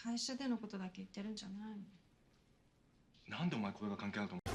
会社でのことだけ言ってるんじゃないの？なんでお前これが関係あると思う？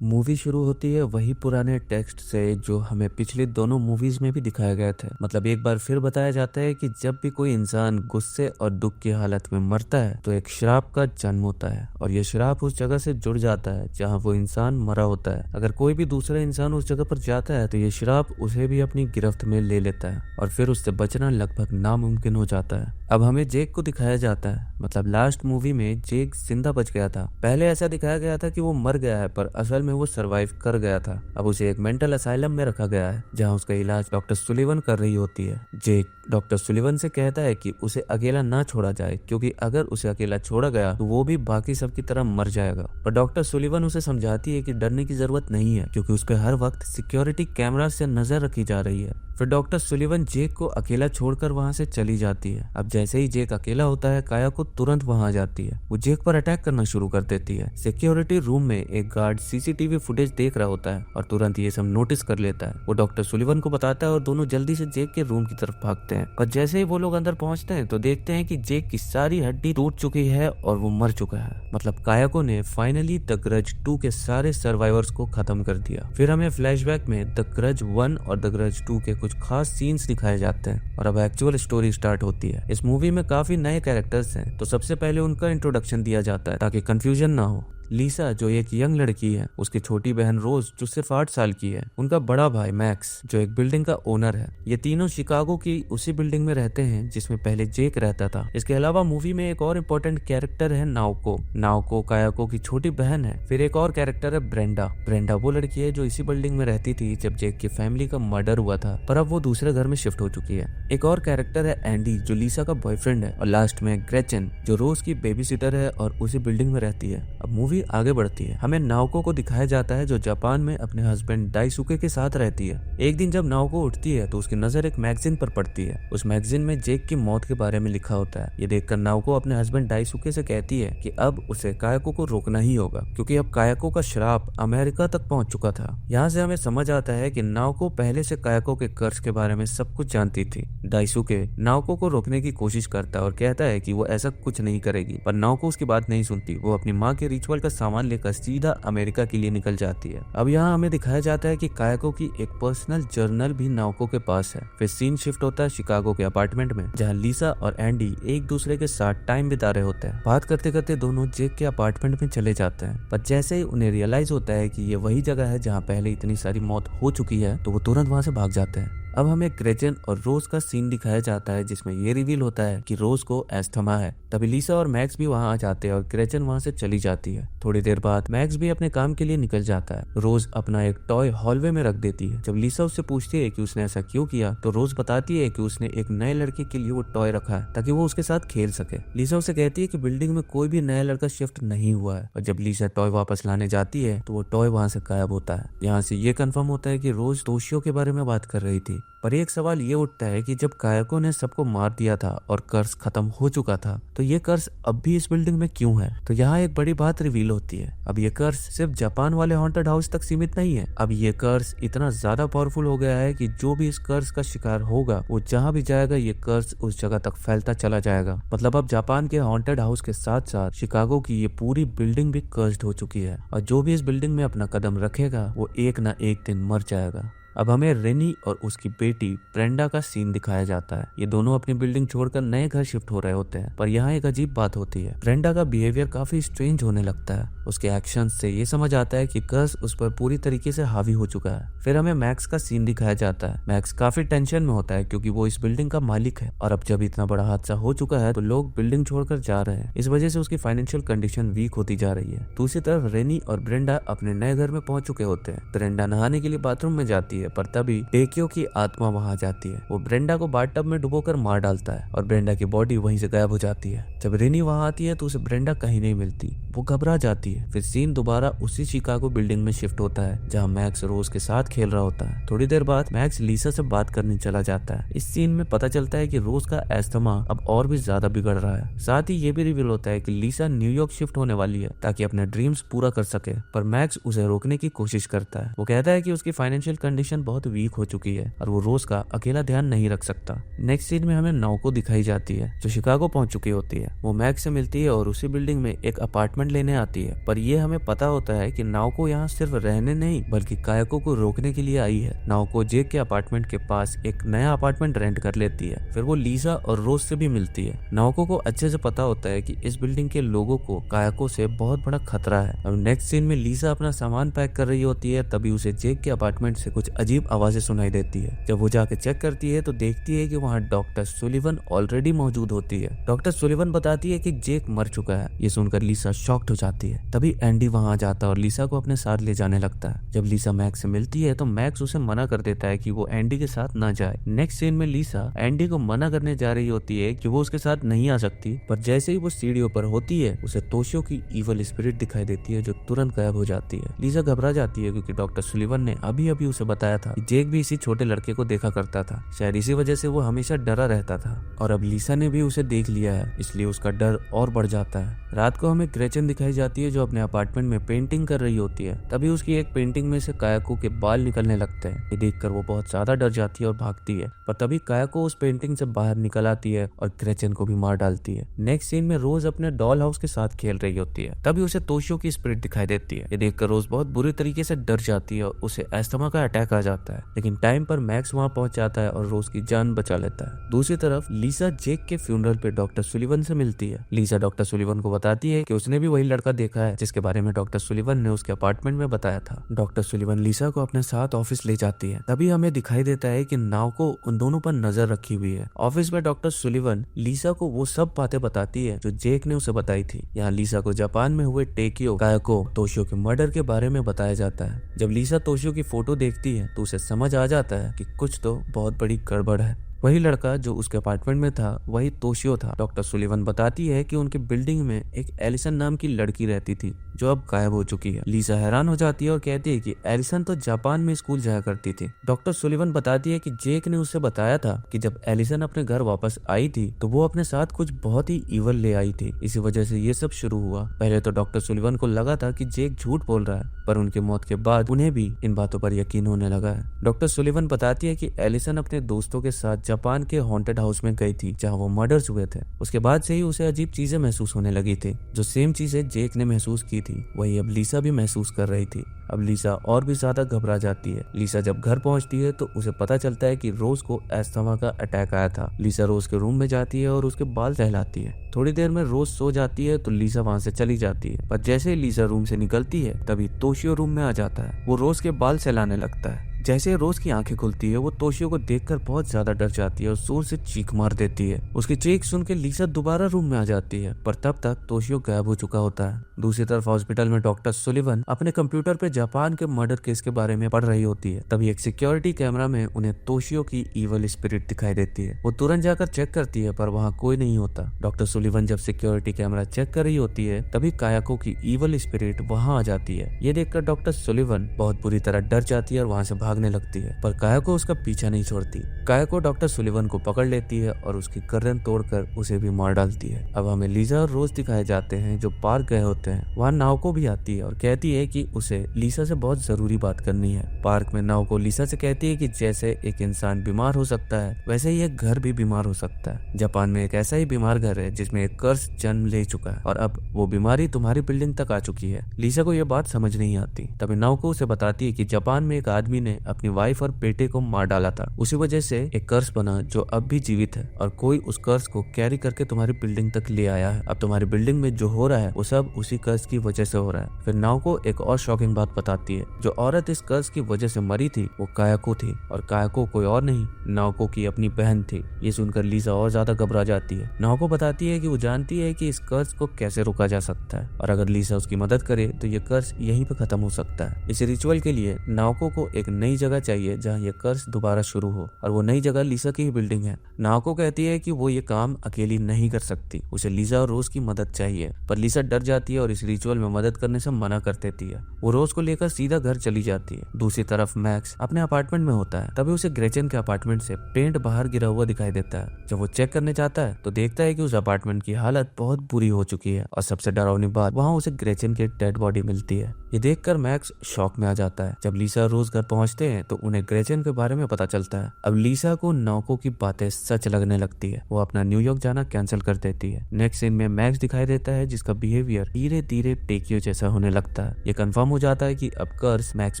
movie शुरू होती है वही पुराने टेक्स्ट से जो हमें पिछली दोनों मूवीज में भी दिखाया गया था। मतलब एक बार फिर बताया जाता है कि जब भी कोई इंसान गुस्से और दुख की हालत में मरता है तो एक श्राप का जन्म होता है और ये श्राप उस जगह से जुड़ जाता है जहाँ वो इंसान मरा होता है। अगर कोई भी दूसरा इंसान उस जगह पर जाता है तो ये श्राप उसे भी अपनी गिरफ्त में ले लेता है और फिर उससे बचना लगभग नामुमकिन हो जाता है। अब हमें जेक को दिखाया जाता है, मतलब लास्ट मूवी में जेक जिंदा बच गया था। पहले ऐसा दिखाया गया था कि वो मर गया है पर असल में वो सरवाइव कर गया था। अब उसे एक मेंटल असाइलम में रखा गया है जहां उसका इलाज डॉक्टर सुलिवन कर रही होती है। जेक डॉक्टर सुलिवन से कहता है कि उसे अकेला ना छोड़ा जाए क्योंकि अगर उसे अकेला छोड़ा गया तो वो भी बाकी सब की तरह मर जाएगा। पर डॉक्टर सुलिवन उसे समझाती है कि डरने की जरूरत नहीं है क्योंकि उस पर हर वक्त सिक्योरिटी कैमरा से नजर रखी जा रही है। फिर डॉक्टर सुलिवन जेक को अकेला छोड़कर वहां से चली जाती है। अब जैसे ही जेक अकेला होता है काया को तुरंत वहां आ जाती है। वो जेक पर अटैक करना शुरू कर देती है। सिक्योरिटी रूम में एक गार्ड सीसीटीवी फुटेज देख रहा होता है और तुरंत ये सब नोटिस कर लेता है। वो डॉक्टर सुलिवन को बताता है और दोनों जल्दी से जेक के रूम की तरफ भागते हैं। पर जैसे ही वो लोग अंदर पहुंचते हैं तो देखते हैं कि जेक की सारी हड्डी टूट चुकी है और वो मर चुका है। मतलब कायाको ने फाइनली द ग्रज 2 के सारे सर्वाइवर्स को खत्म कर दिया। फिर हमें फ्लैशबैक में द ग्रज 1 और द ग्रज 2 के कुछ खास सीन्स दिखाए जाते हैं और अब एक्चुअल स्टोरी स्टार्ट होती है। इस मूवी में काफी नए कैरेक्टर्स हैं तो सबसे पहले उनका इंट्रोडक्शन दिया जाता है ताकि कंफ्यूजन ना हो। लीसा जो एक यंग लड़की है, उसकी छोटी बहन रोज जो सिर्फ 8 साल की है, उनका बड़ा भाई मैक्स जो एक बिल्डिंग का ओनर है। ये तीनों शिकागो की उसी बिल्डिंग में रहते हैं जिसमें पहले जेक रहता था। इसके अलावा मूवी में एक और इम्पोर्टेंट कैरेक्टर है नाओको। नाओको कायाको की छोटी बहन है। फिर एक और कैरेक्टर है ब्रेंडा। ब्रेंडा वो लड़की है जो इसी बिल्डिंग में रहती थी जब जेक की फैमिली का मर्डर हुआ था पर अब वो दूसरे घर में शिफ्ट हो चुकी है। एक और कैरेक्टर है एंडी जो लीसा का बॉयफ्रेंड है और लास्ट में ग्रेचन जो रोज की बेबी सिटर है और उसी बिल्डिंग में रहती है। अब मूवी आगे बढ़ती है। हमें नाओको को दिखाया जाता है जो जापान में अपने हस्बैंड डाइसुके के साथ रहती है। एक दिन जब नाओको उठती है तो उसकी नजर एक मैगजीन पर पड़ती है। उस मैगजीन में जेक की मौत के बारे में लिखा होता है। ये देखकर नाओको अपने हस्बैंड डाइसुके से कहती है कि अब उसे कायाको को रोकना ही होगा क्योंकि अब कायाको का श्राप अमेरिका तक पहुंच चुका था। यहाँ से हमें समझ आता है कि नाओको पहले से कायाको के कर्ज के बारे में सब कुछ जानती थी। डाइसुके नाओको को रोकने की कोशिश करता है और कहता है कि वो ऐसा कुछ नहीं करेगी पर नाओको उसकी बात नहीं सुनती। वो अपनी माँ के रिचुअल का सामान लेकर सीधा अमेरिका के लिए निकल जाती है। अब यहाँ हमें दिखाया जाता है कि कायाको की एक पर्सनल जर्नल भी नाओको के पास है। फिर सीन शिफ्ट होता है शिकागो के अपार्टमेंट में जहाँ लीसा और एंडी एक दूसरे के साथ टाइम बिता रहे होते हैं। बात करते करते दोनों जेक के अपार्टमेंट में चले जाते हैं पर जैसे ही उन्हें रियलाइज होता है कि ये वही जगह है जहाँ पहले इतनी सारी मौत हो चुकी है तो वो तुरंत वहां से भाग जाते हैं। अब हमें ग्रेचन और रोज का सीन दिखाया जाता है जिसमें ये रिवील होता है कि रोज को एस्थमा है। तभी लीसा और मैक्स भी वहां आ जाते हैं और ग्रेचन वहां से चली जाती है। थोड़ी देर बाद मैक्स भी अपने काम के लिए निकल जाता है। रोज अपना एक टॉय हॉलवे में रख देती है। जब लीसा उससे पूछती है कि उसने ऐसा क्यों किया तो रोज बताती है कि उसने एक नए लड़के के लिए वो टॉय रखा है ताकि वो उसके साथ खेल सके। लीसा उसे कहती है कि बिल्डिंग में कोई भी नया लड़का शिफ्ट नहीं हुआ है और जब लीसा टॉय वापस लाने जाती है तो वो टॉय वहां से गायब होता है। यहाँ से ये कंफर्म होता है कि रोज तोशियो के बारे में बात कर रही थी। पर एक सवाल ये उठता है कि जब कायाको ने सबको मार दिया था और कर्ज खत्म हो चुका था तो ये कर्ज अब भी इस बिल्डिंग में क्यों है? तो यहाँ एक बड़ी बात रिवील होती है। अब ये कर्ज सिर्फ जापान वाले हॉन्टेड हाउस तक सीमित नहीं है। अब ये कर्ज इतना ज्यादा पावरफुल हो गया है कि जो भी इस कर्ज का शिकार होगा वो जहाँ भी जाएगा ये कर्ज उस जगह तक फैलता चला जाएगा। मतलब अब जापान के हॉन्टेड हाउस के साथ साथ शिकागो की ये पूरी बिल्डिंग भी कर्ज्ड हो चुकी है और जो भी इस बिल्डिंग में अपना कदम रखेगा वो एक ना एक दिन मर जाएगा। अब हमें रेनी और उसकी बेटी ब्रेंडा का सीन दिखाया जाता है। ये दोनों अपनी बिल्डिंग छोड़कर नए घर शिफ्ट हो रहे होते हैं पर यहाँ एक अजीब बात होती है। ब्रेंडा का बिहेवियर काफी स्ट्रेंज होने लगता है। उसके एक्शन से ये समझ आता है कि कर्ज उस पर पूरी तरीके से हावी हो चुका है। फिर हमें मैक्स का सीन दिखाया जाता है। मैक्स काफी टेंशन में होता है क्योंकि वो इस बिल्डिंग का मालिक है और अब जब इतना बड़ा हादसा हो चुका है तो लोग बिल्डिंग छोड़कर जा रहे हैं। इस वजह से उसकी फाइनेंशियल कंडीशन वीक होती जा रही है। दूसरी तरफ रेनी और ब्रेंडा अपने नए घर में पहुंच चुके होते हैं। ब्रेंडा नहाने के लिए बाथरूम में जाती है पर तभी टेकियो की आत्मा वहां आ जाती है। वो ब्रेंडा को बाथटब में डुबोकर मार डालता है और ब्रेंडा की बॉडी वहीं से गायब हो जाती है। जब रेनी वहां आती है तो उसे ब्रेंडा कहीं नहीं मिलती। वो घबरा जाती है। फिर सीन दोबारा उसी शिकागो बिल्डिंग में शिफ्ट होता है जहाँ मैक्स रोज के साथ खेल रहा होता है। थोड़ी देर बाद मैक्स लीसा से बात करने चला जाता है। इस सीन में पता चलता है कि रोज का एस्थमा अब और भी ज्यादा बिगड़ रहा है। साथ ही ये भी रिवील होता है कि लीसा न्यूयॉर्क शिफ्ट होने वाली है ताकि अपने ड्रीम्स पूरा कर सके पर मैक्स उसे रोकने की कोशिश करता है। वो कहता है कि उसकी फाइनेंशियल कंडीशन कंडीशन बहुत वीक हो चुकी है और वो रोज का अकेला ध्यान नहीं रख सकता। नेक्स्ट सीन में हमें नाओको दिखाई जाती है जो शिकागो पहुंच चुकी होती है। वो मैक्स से मिलती है और उसी बिल्डिंग में एक अपार्टमेंट लेने आती है, पर ये हमें पता होता है कि नाओको यहाँ सिर्फ रहने नहीं बल्कि कायाको को रोकने के लिए आई है। नाओको जेक के अपार्टमेंट के पास एक नया अपार्टमेंट रेंट कर लेती है। फिर वो लीसा और रोज से भी मिलती है। नाओको को अच्छे से पता होता है कि इस बिल्डिंग के लोगों को कायाको से बहुत बड़ा खतरा है। अब नेक्स्ट सीन में लीसा अपना सामान पैक कर रही होती है, तभी उसे जेक के अपार्टमेंट से कुछ अजीब आवाजें सुनाई देती है। जब वो जाके चेक करती है तो देखती है कि वहाँ डॉक्टर सुलिवन ऑलरेडी मौजूद होती है। डॉक्टर सुलिवन बताती है कि जेक मर चुका है। ये सुनकर लीसा शॉक्ड हो जाती है। तभी एंडी वहाँ आ जाता है और लीसा को अपने साथ ले जाने लगता है। जब लीसा मैक्स से मिलती है तो मैक्स उसे मना कर देता है कि वो एंडी के साथ ना जाए। नेक्स्ट सीन में लीसा एंडी को मना करने जा रही होती है कि वो उसके साथ नहीं आ सकती, पर जैसे ही वो सीढ़ियों पर होती है उसे तोशियो की इवल स्पिरिट दिखाई देती है जो तुरंत गायब हो जाती है। लीसा घबरा जाती है क्योंकि डॉक्टर सुलिवन ने अभी अभी उसे बताया था कि जेक भी इसी छोटे लड़के को देखा करता था। शायद इसी वजह से वो हमेशा डरा रहता था और अब लीसा ने भी उसे देख लिया है, इसलिए उसका डर और बढ़ जाता है। रात को हमें ग्रेचन दिखाई जाती है जो अपने अपार्टमेंट में पेंटिंग कर रही होती है। तभी उसकी एक पेंटिंग में से कायाको के बाल निकलने लगते हैं। ये देखकर वो बहुत ज्यादा डर जाती है और भागती है, पर तभी कायाको उस पेंटिंग से बाहर निकल आती है और ग्रेचन को भी मार डालती है। नेक्स्ट सीन में रोज अपने डॉल हाउस के साथ खेल रही होती है। तभी उसे तोशियो की स्पिरिट दिखाई देती है। ये देखकर रोज बहुत बुरी तरीके से डर जाती है और उसे अस्थमा का अटैक आ जाता है, लेकिन टाइम पर मैक्स वहाँ पहुंच जाता है और रोज की जान बचा लेता है। दूसरी तरफ लीसा जेक के फ्यूनरल पे डॉक्टर सुलिवन से मिलती है। लीसा डॉक्टर सुलिवन को बताती है कि उसने भी वही लड़का देखा है जिसके बारे में डॉक्टर सुलिवन ने उसके अपार्टमेंट में बताया था। डॉक्टर सुलिवन लीसा को अपने साथ ऑफिस ले जाती है। तभी हमें दिखाई देता है कि नाओको उन दोनों पर नजर रखी हुई है। ऑफिस में डॉक्टर सुलिवन लीसा को वो सब बातें बताती है जो जेक ने उसे बताई थी। यहाँ लीसा को जापान में हुए टेकियो, कायाको, तोशियो के मर्डर के बारे में बताया जाता है। जब लीसा तोशियो की फोटो देखती है तो उसे समझ आ जाता है कि कुछ तो बहुत बड़ी गड़बड़ है। वही लड़का जो उसके अपार्टमेंट में था वही तोशियो था। डॉक्टर सुलिवन बताती है कि उनके बिल्डिंग में एक एलिसन नाम की लड़की रहती थी जो अब गायब हो चुकी है। लीसा हैरान हो जाती है और कहती है कि एलिसन तो जापान में स्कूल जाया करती थी। डॉक्टर सुलिवन बताती है कि जेक ने उससे बताया था कि जब एलिसन अपने घर वापस आई थी तो वो अपने साथ कुछ बहुत ही इवल ले आई थी, इसी वजह से ये सब शुरू हुआ। पहले तो डॉक्टर सुलिवन को लगा था कि जेक झूठ बोल रहा है, पर उनकी मौत के बाद उन्हें भी इन बातों पर यकीन होने लगा है। डॉक्टर सुलिवन बताती है कि एलिसन अपने दोस्तों के साथ जापान के हॉन्टेड हाउस में गई थी जहाँ वो मर्डर्स हुए थे। उसके बाद से ही उसे अजीब चीजें महसूस होने लगी थी। जो सेम चीजें जेक ने महसूस की थी वही अब लीसा भी महसूस कर रही थी। अब लीसा और भी ज्यादा घबरा जाती है। लीसा जब घर पहुंचती है तो उसे पता चलता है कि रोज को अस्थमा का अटैक आया था। लीसा रोज के रूम में जाती है और उसके बाल सहलाती है। थोड़ी देर में रोज सो जाती है तो लीसा वहां से चली जाती है, पर जैसे ही लीसा रूम से निकलती है तभी तोशियो रूम में आ जाता है। वो रोज के बाल सहलाने लगता है। जैसे रोज की आंखें खुलती है वो तोशियो को देखकर बहुत ज्यादा डर जाती है और जोर से चीख मार देती है। उसकी चीख सुन के लीसा दोबारा रूम में आ जाती है, पर तब तक तोशियो गायब हो चुका होता है। दूसरी तरफ हॉस्पिटल में डॉक्टर सुलिवन अपने कंप्यूटर पे जापान के मर्डर केस के बारे में पढ़ रही होती है। तभी एक सिक्योरिटी कैमरा में उन्हें तोशियो की इवल स्पिरिट दिखाई देती है। वो तुरंत जाकर चेक करती है पर वहाँ कोई नहीं होता। डॉक्टर सुलिवन जब सिक्योरिटी कैमरा चेक कर रही होती है तभी कायाको की इवल स्पिरिट वहाँ आ जाती है। ये देखकर डॉक्टर सुलिवन बहुत बुरी तरह डर जाती है और वहाँ से भागने लगती है, पर कायाको उसका पीछा नहीं छोड़ती। कायाको डॉक्टर सुलिवन को पकड़ लेती है और उसकी गर्दन तोड़कर उसे भी मार डालती है। अब हमें लीसा और रोज दिखाए जाते हैं जो पार्क गए होते हैं। वहाँ नाओको भी आती है और कहती है कि उसे लीसा से बहुत जरूरी बात करनी है। पार्क में नाओको लीसा से कहती है कि जैसे एक इंसान बीमार हो सकता है वैसे ही एक घर भी बीमार हो सकता है। जापान में एक ऐसा ही बीमार घर है जिसमें एक कर्स जन्म ले चुका है और अब वो बीमारी तुम्हारी बिल्डिंग तक आ चुकी है। लीसा को यह बात समझ नहीं आती। तभी नाओको उसे बताती है कि जापान में एक आदमी ने अपनी वाइफ और बेटे को मार डाला था। उसी वजह से एक कर्स बना जो अब भी जीवित है और कोई उस कर्स को कैरी करके तुम्हारी बिल्डिंग तक ले आया है। अब तुम्हारी बिल्डिंग में जो हो रहा है वो सब उसी कर्स की वजह से हो रहा है। फिर नाओको एक और शॉकिंग बात बताती है, जो औरत इस कर्स की वजह से मरी थी वो कायाको थी और कायाको कोई और नहीं नाओको की अपनी बहन थी। ये सुनकर लीसा और ज्यादा घबरा जाती है। नाओको बताती है कि वो जानती है कि इस कर्स को कैसे रोका जा सकता है और अगर लीसा उसकी मदद करे तो ये कर्स यहीं पे खत्म हो सकता है। इस रिचुअल के लिए नाओको को एक नई जगह चाहिए जहाँ ये कर्स दोबारा शुरू हो और वो नई जगह लीसा की ही बिल्डिंग है। नाओको कहती है कि वो ये काम अकेली नहीं कर सकती, उसे लीसा और रोज की मदद चाहिए, पर लीसा डर जाती है और इस रिचुअल में मदद करने से मना कर देती है। वो रोज को लेकर सीधा घर चली जाती है। दूसरी तरफ मैक्स अपने अपार्टमेंट में होता है। तभी उसे ग्रेचन के अपार्टमेंट से पेंट बाहर गिरा हुआ दिखाई देता है। जब वो चेक करने जाता है तो देखता है कि उस अपार्टमेंट की हालत बहुत बुरी हो चुकी है और सबसे डरावनी बात वहाँ उसे ग्रेचन की डेड बॉडी मिलती है। ये देखकर मैक्स शॉक में आ जाता है। जब लीसा और रोज घर पहुंचते हैं तो उन्हें ग्रेचन के बारे में पता चलता है। अब लीसा को नाओको की बातें सच लगने लगती है। वो अपना न्यूयॉर्क जाना कैंसिल कर देती है। नेक्स्ट सीन में मैक्स दिखाई देता है जिसका बिहेवियर धीरे धीरे टेकियो जैसा होने लगता है। ये कंफर्म हो जाता है कि अब कर्ज मैक्स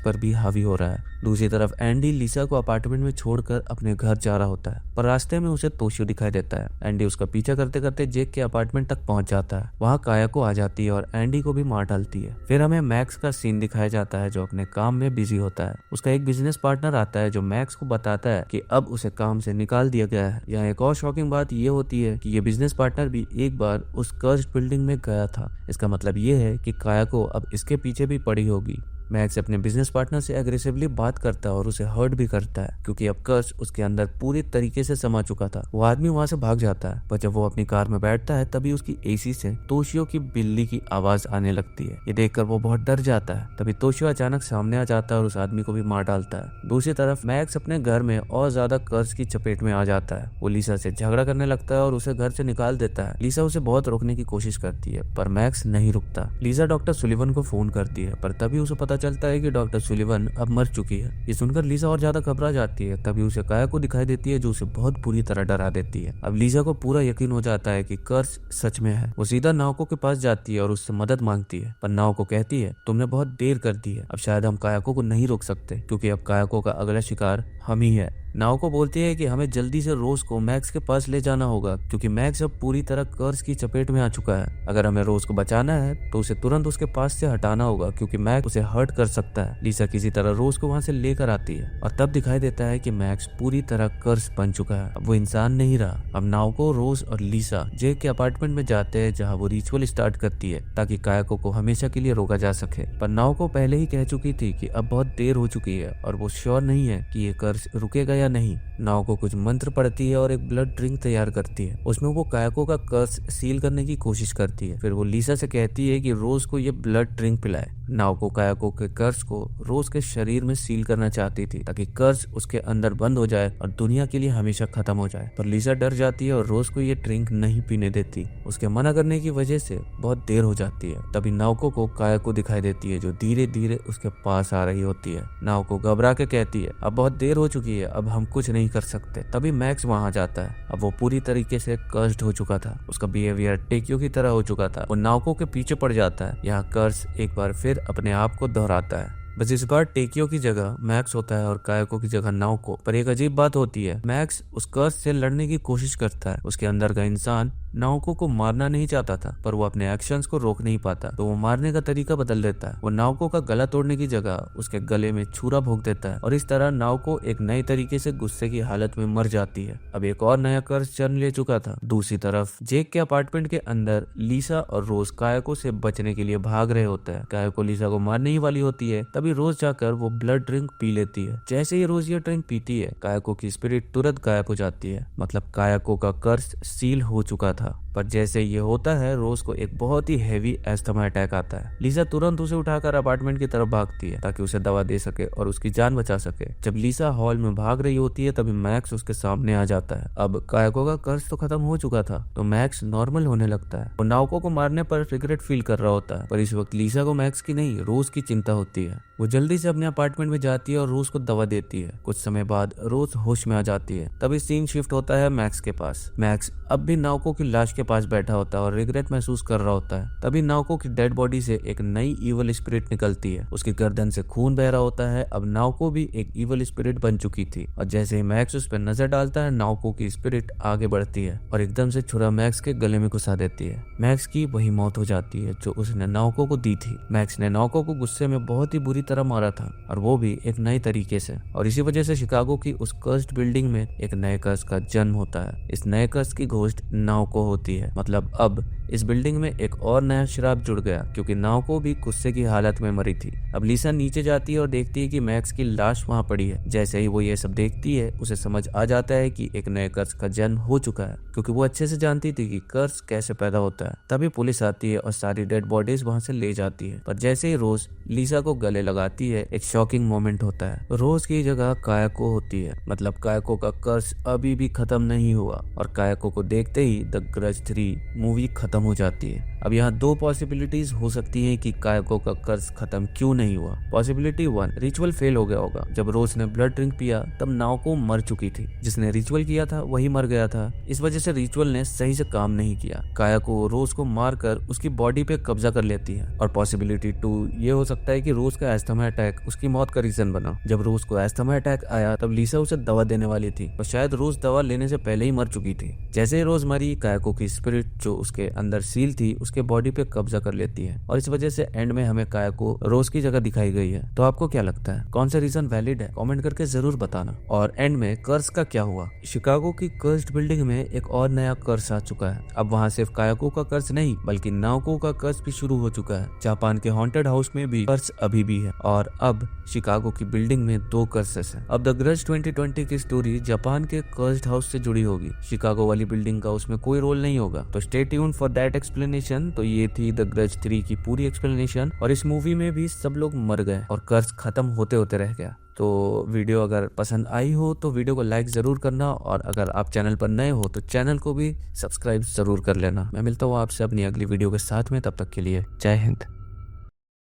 पर भी हावी हो रहा है। दूसरी तरफ एंडी लीसा को अपार्टमेंट में छोड़कर अपने घर जा रहा होता है, पर रास्ते में उसे तोशियो दिखाई देता है। एंडी उसका पीछा करते करते जेक के अपार्टमेंट तक पहुंच जाता है। वहाँ कायाको आ जाती है और एंडी को भी मार डालती है। फिर हमें मैक्स का सीन दिखाया जाता है जो अपने काम में बिजी होता है। उसका एक बिजनेस पार्टनर आता है जो मैक्स को बताता है कि अब उसे काम से निकाल दिया गया है। यहाँ एक और शॉकिंग बात ये होती है कि ये बिजनेस पार्टनर भी एक बार उस कर्स्ड बिल्डिंग में गया था। इसका मतलब ये है कि कायाको अब इसके पीछे भी पड़ी होगी। मैक्स अपने बिजनेस पार्टनर से एग्रेसिवली बात करता है और उसे हर्ट भी करता है क्योंकि अब कर्ज उसके अंदर पूरी तरीके से समा चुका था। वो आदमी वहां से भाग जाता है, पर जब वो अपनी कार में बैठता है तभी उसकी एसी से तोशियो की बिल्ली की आवाज आने लगती है। ये देखकर वो बहुत डर जाता है। तभी तोशियो अचानक सामने आ जाता है और उस आदमी को भी मार डालता है। दूसरी तरफ मैक्स अपने घर में और ज्यादा कर्ज की चपेट में आ जाता है। वो लीसा से झगड़ा करने लगता है और उसे घर से निकाल देता है। लीसा उसे बहुत रोकने की कोशिश करती है पर मैक्स नहीं रुकता। लीसा डॉक्टर सुलिवन को फोन करती है पर तभी उसे पता चलता है कि डॉक्टर सुलिवन अब मर चुकी है। ये सुनकर लीसा और ज्यादा घबरा जाती है। तभी उसे कायाको दिखाई देती है जो उसे बहुत बुरी तरह डरा देती है। अब लीसा को पूरा यकीन हो जाता है कि कर्ज सच में है। वो सीधा नाओको के पास जाती है और उससे मदद मांगती है, पर नाओको कहती है तुमने बहुत देर कर दी है। अब शायद हम कायाको को नहीं रोक सकते क्योंकि अब कायाको का अगला शिकार हम ही है। नाओको बोलती है कि हमें जल्दी से रोज को मैक्स के पास ले जाना होगा क्योंकि मैक्स अब पूरी तरह कर्ज की चपेट में आ चुका है। अगर हमें रोज को बचाना है तो उसे तुरंत उसके पास से हटाना होगा क्योंकि मैक्स उसे हर्ट कर सकता है। लीसा किसी तरह रोज को वहां से लेकर आती है और तब दिखाई देता है कि मैक्स पूरी तरह कर्ज बन चुका है। अब वो इंसान नहीं रहा। अब नाओको, रोज और लीसा जेक के अपार्टमेंट में जाते हैं जहाँ वो रिचुअल स्टार्ट करती है ताकि कायाको को हमेशा के लिए रोका जा सके। पर नाओको पहले ही कह चुकी थी कि अब बहुत देर हो चुकी है और वो श्योर नहीं है कि ये कर्ज रुकेगा या नहीं। नाओको कुछ मंत्र पढ़ती है और एक ब्लड ड्रिंक तैयार करती है। उसमें वो कायाको का कर्ज सील करने की कोशिश करती है। फिर वो लीसा से कहती है कि रोज को ये ब्लड ड्रिंक पिलाए। नाओको कायाको के कर्ज को रोज के शरीर में सील करना चाहती थी ताकि कर्ज उसके अंदर बंद हो जाए और दुनिया के लिए हमेशा खत्म हो जाए। पर लीसा डर जाती है और रोज को ये ड्रिंक नहीं पीने देती। उसके मना करने की वजह से बहुत देर हो जाती है। तभी नाओको को कायाको दिखाई देती है जो धीरे धीरे उसके पास आ रही होती है। नाओको घबरा के कहती है अब बहुत देर हो चुकी है, अब हम कुछ नहीं कर सकते। तभी मैक्स वहां जाता है। अब वो पूरी तरीके से कर्स्ड हो चुका था। उसका बिहेवियर टेकियो की तरह हो चुका था। वो नाओको के पीछे पड़ जाता है। यहाँ कर्ज एक बार फिर अपने आप को दोहराता है। बस इस बार टेकियो की जगह मैक्स होता है और कायाको की जगह नाओको। पर एक अजीब बात होती है, मैक्स उस कर्ज से लड़ने की कोशिश करता है। उसके अंदर का इंसान नाओको को मारना नहीं चाहता था, पर वो अपने एक्शंस को रोक नहीं पाता, तो वो मारने का तरीका बदल देता है। वो नाओको का गला तोड़ने की जगह उसके गले में छुरा भोंक देता है और इस तरह नाओको एक नए तरीके से गुस्से की हालत में मर जाती है। अब एक और नया कर्ज जन्म ले चुका था। दूसरी तरफ जेक के अपार्टमेंट के अंदर लीसा और रोज कायाको से बचने के लिए भाग रहे होते हैं। कायाको लीसा को मारने ही वाली होती है, तभी रोज जाकर वो ब्लड ड्रिंक पी लेती है। जैसे ही रोज ये ड्रिंक पीती है, कायाको की स्पिरिट तुरंत गायब हो जाती है। मतलब कायाको का कर्ज सील हो चुका था। पर जैसे ये होता है, रोज को एक बहुत ही हेवी एस्थमा अटैक आता है। लीसा तुरंत उसे उठाकर अपार्टमेंट की तरफ भागती है ताकि उसे दवा दे सके और उसकी जान बचा सके। जब लीसा हॉल में भाग रही होती है तभी मैक्स उसके सामने आ जाता है। अब कायाको का कर्ज तो खत्म हो चुका था, तो मैक्स नॉर्मल होने लगता है। वो नाओको को मारने पर रिग्रेट फील कर रहा होता है, पर इस वक्त लीसा को मैक्स की नहीं रोज की चिंता होती है। वो जल्दी से अपने अपार्टमेंट में जाती है और रोज को दवा देती है। कुछ समय बाद रोज होश में आ जाती है। तभी सीन शिफ्ट होता है मैक्स के पास। मैक्स अब भी नाओको की लाश के पास बैठा होता है और रिग्रेट महसूस कर रहा होता है। तभी नाओको की डेड बॉडी से एक नई इवल स्पिरिट निकलती है। उसकी गर्दन से खून बह रहा होता है। अब नाओको भी एक इवल स्पिरिट बन चुकी थी और जैसे ही मैक्स उस पर नजर डालता है, नाओको की स्पिरिट आगे बढ़ती है और एकदम से छुरा मैक्स के गले में घुसा देती है। मैक्स की वही मौत हो जाती है जो उसने नाओको को दी थी। मैक्स ने नाओको को गुस्से में बहुत ही बुरी तरह मारा था और वो भी एक नए तरीके से, और इसी वजह से शिकागो की उस कर्स्ड बिल्डिंग में एक नए कर्ज का जन्म होता है। इस नए कर्ज की घोस्ट नाओको होती है। मतलब अब इस बिल्डिंग में एक और नया श्राप जुड़ गया क्योंकि नाओको भी गुस्से की हालत में मरी थी। अब लीसा नीचे जाती है और देखती है कि मैक्स की लाश वहां पड़ी है। जैसे ही वो ये सब देखती है, उसे समझ आ जाता है कि एक नए कर्ज का जन्म हो चुका है, क्योंकि वो अच्छे से जानती थी कि कर्ज कैसे पैदा होता है। तभी पुलिस आती है और सारी डेड बॉडीज वहां से ले जाती है। पर जैसे ही रोज लीसा को गले लगाती है, एक शॉकिंग मोमेंट होता है। रोज की जगह कायाको होती है। मतलब कायाको का कर्ज अभी भी खत्म नहीं हुआ और कायाको को देखते ही द ग्रज 3 मूवी खत्म खत्म हो जाती है। अब यहाँ दो पॉसिबिलिटीज हो सकती हैं कि कायको का कर्ज खत्म क्यों नहीं हुआ। पॉसिबिलिटी 1, रिचुअल फेल हो गया होगा। जब रोज ने ब्लड ड्रिंक पिया तब नाओको मर चुकी थी। जिसने रिचुअल किया था वही मर गया था, इस वजह से रिचुअल ने सही से काम नहीं किया। कायको रोज को मारकर उसकी बॉडी पे कब्जा कर लेती है। और पॉसिबिलिटी 2 ये हो सकता है कि रोज का एस्थमा अटैक उसकी मौत का रीजन बना। जब रोज को एस्थमा अटैक आया तब लिसा उसे दवा देने वाली थी और शायद रोज दवा लेने से पहले ही मर चुकी थी। जैसे ही रोज मरी, कायको की स्पिरिट जो उसके अंदर सील थी उसके बॉडी पे कब्जा कर लेती है और इस वजह से एंड में हमें कायको रोज की जगह दिखाई गई है। तो आपको क्या लगता है, कौन सा रीजन वैलिड है? कमेंट करके जरूर बताना। और एंड में कर्स का क्या हुआ? शिकागो की कर्स्ड बिल्डिंग में एक और नया कर्स आ चुका है। अब वहाँ सिर्फ कायको का कर्स नहीं बल्कि नाओको का कर्स भी शुरू हो चुका है। जापान के हॉन्टेड हाउस में भी कर्स अभी भी है और अब शिकागो की बिल्डिंग में 2 कर्सेस हैं। अब द ग्रज 2020 की स्टोरी जापान के कर्स्ड हाउस से जुड़ी होगी। शिकागो वाली बिल्डिंग का उसमें कोई रोल नहीं होगा। तो stay tuned for that explanation. तो ये थी द ग्रज 3 की पूरी एक्सप्लेनेशन। और इस मूवी में भी सब लोग मर गए और कर्स खत्म होते होते रह गया। तो वीडियो अगर पसंद आई हो तो वीडियो को लाइक जरूर करना और अगर आप चैनल पर नए हो तो चैनल को भी सब्सक्राइब जरूर कर लेना। मैं मिलता हूँ आपसे अपनी अगली वीडियो के साथ में, तब तक के लिए जय हिंद।